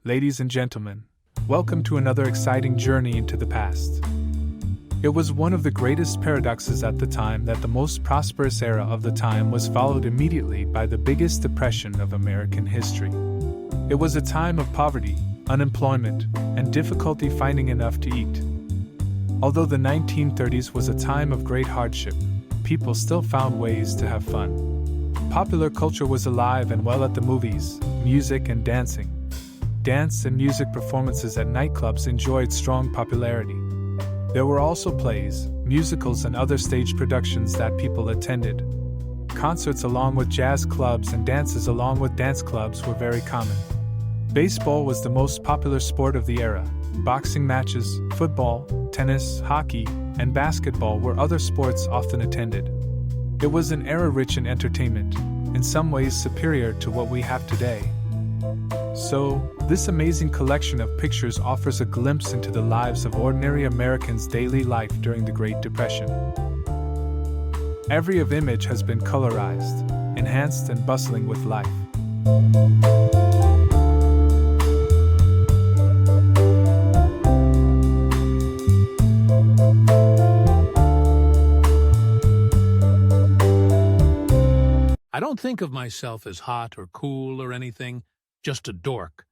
Ladies and gentlemen, welcome to another exciting journey into the past. It was one of the greatest paradoxes at the time that the most prosperous era of the time was followed immediately by the biggest depression of American history. It was a time of poverty, unemployment, and difficulty finding enough to eat. Although the 1930s was a time of great hardship, people still found ways to have fun. Popular culture was alive and well at the movies, music, and dancing. Dance and music performances at nightclubs enjoyed strong popularity. There were also plays, musicals, and other stage productions that people attended. Concerts along with jazz clubs and dances along with dance clubs were very common. Baseball was the most popular sport of the era. Boxing matches, football, tennis, hockey, and basketball were other sports often attended. It was an era rich in entertainment, in some ways superior to what we have today. So, this amazing collection of pictures offers a glimpse into the lives of ordinary Americans' daily life during the Great Depression. Every image has been colorized, enhanced, and bustling with life. I don't think of myself as hot or cool or anything, just a dork.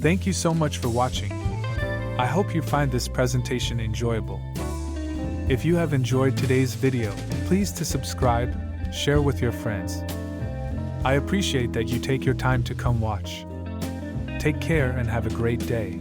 Thank you so much for watching. I hope you find this presentation enjoyable. If you have enjoyed today's video, please to subscribe, share with your friends. I appreciate that you take your time to come watch. Take care and have a great day.